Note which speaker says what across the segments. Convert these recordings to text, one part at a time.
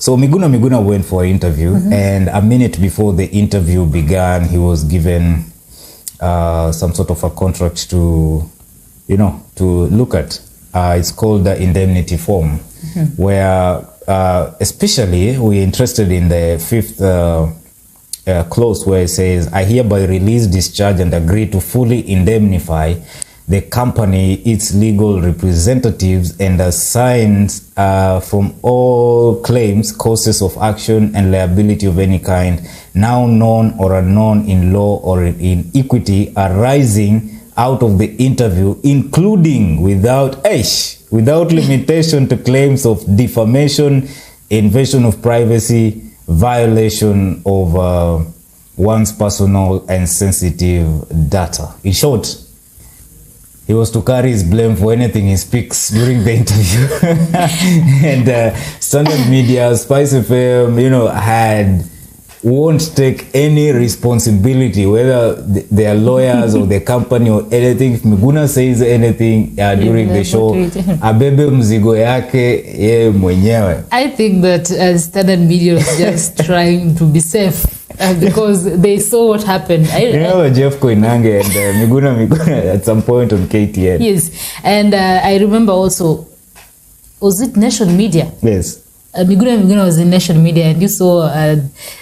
Speaker 1: So Miguna went for an interview, and a minute before the interview began, he was given some sort of a contract to, to look at. It's called the indemnity form, where especially we're interested in the fifth clause, where it says, I hereby release, discharge, and agree to fully indemnify the company, its legal representatives, and assigns from all claims, causes of action, and liability of any kind, now known or unknown in law or in equity, arising out of the interview, including without limitation to claims of defamation, invasion of privacy, violation of one's personal and sensitive data. In short, he was to carry his blame for anything he speaks during the interview. And Standard Media, Spice FM, won't take any responsibility, whether they are lawyers or the company or anything. If Miguna says anything during the show, abebe mzigo yake ye mwenyewe.
Speaker 2: I think that Standard Media is just trying to be safe. Because they saw what happened.
Speaker 1: Jeff Koinange and Miguna at some point on KTN.
Speaker 2: Yes, and I remember also, was it Nation Media?
Speaker 1: Yes.
Speaker 2: Miguna was in Nation Media, and you saw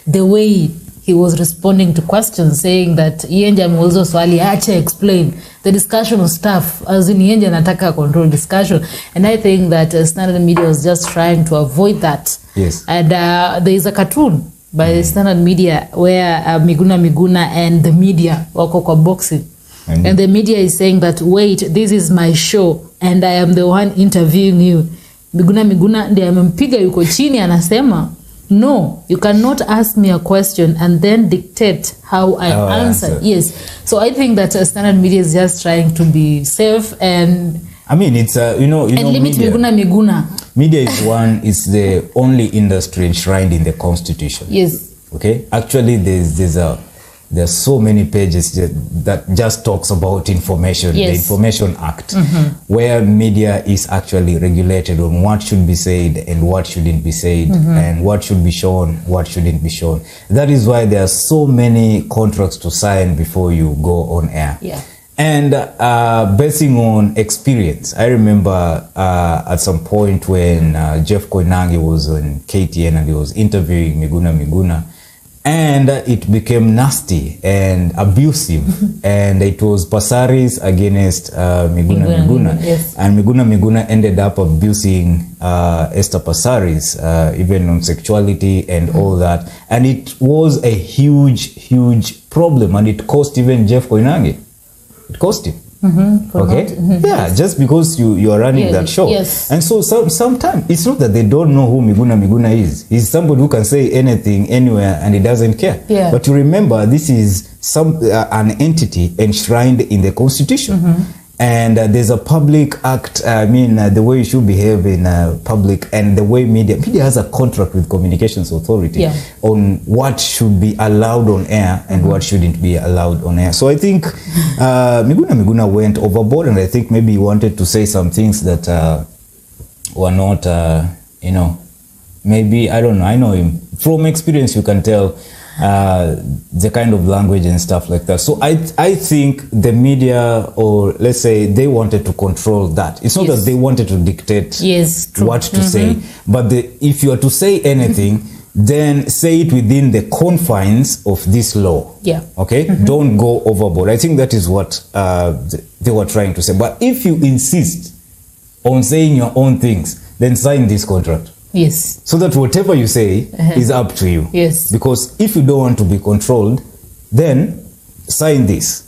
Speaker 2: the way he was responding to questions, saying that Yenja also swali acha explain. The discussion was tough, as in Yenja nataka control discussion. And I think that Standard Media was just trying to avoid that.
Speaker 1: Yes.
Speaker 2: And there is a cartoon by Standard Media where Miguna and the media wako kwa boxing. And the media is saying that, wait, this is my show and I am the one interviewing you. Miguna ndiye amempiga yuko chini, anasema, no, you cannot ask me a question and then dictate how I answer. Yes. So I think that Standard Media is just trying to be safe and
Speaker 1: it's and
Speaker 2: limit Miguna.
Speaker 1: Media is the only industry enshrined in the Constitution.
Speaker 2: Yes.
Speaker 1: Okay. Actually, there's so many pages that just talks about information.
Speaker 2: Yes.
Speaker 1: The Information Act, where media is actually regulated on what should be said and what shouldn't be said, and what should be shown, what shouldn't be shown. That is why there are so many contracts to sign before you go on air.
Speaker 2: Yeah.
Speaker 1: And basing on experience, I remember at some point when Jeff Koinange was on KTN and he was interviewing Miguna, and it became nasty and abusive. And it was Pasaris against Miguna.
Speaker 2: Yes.
Speaker 1: And Miguna ended up abusing Esther Pasaris, even on sexuality and all that. And it was a huge problem, and it cost even Jeff Koinange. It cost him. Okay. Yeah, just because you are running that show.
Speaker 2: Yes.
Speaker 1: And so sometimes it's not that they don't know who Miguna is. He's somebody who can say anything anywhere and he doesn't care.
Speaker 2: Yeah.
Speaker 1: But you remember, this is an entity enshrined in the Constitution. And there's a public act, the way you should behave in public, and the way media has a contract with Communications Authority on what should be allowed on air and what shouldn't be allowed on air. So I think Miguna went overboard, and I think maybe he wanted to say some things that were not, maybe, I don't know, I know him. From experience, you can tell the kind of language and stuff like that. So I think the media, or let's say, they wanted to control that. It's not that they wanted to dictate what to say, but if you are to say anything, then say it within the confines of this law.
Speaker 2: Yeah.
Speaker 1: Okay? Don't go overboard. I think that is what they were trying to say. But if you insist on saying your own things, then sign this contract.
Speaker 2: Yes.
Speaker 1: So that whatever you say is up to you.
Speaker 2: Yes.
Speaker 1: Because if you don't want to be controlled, then sign this.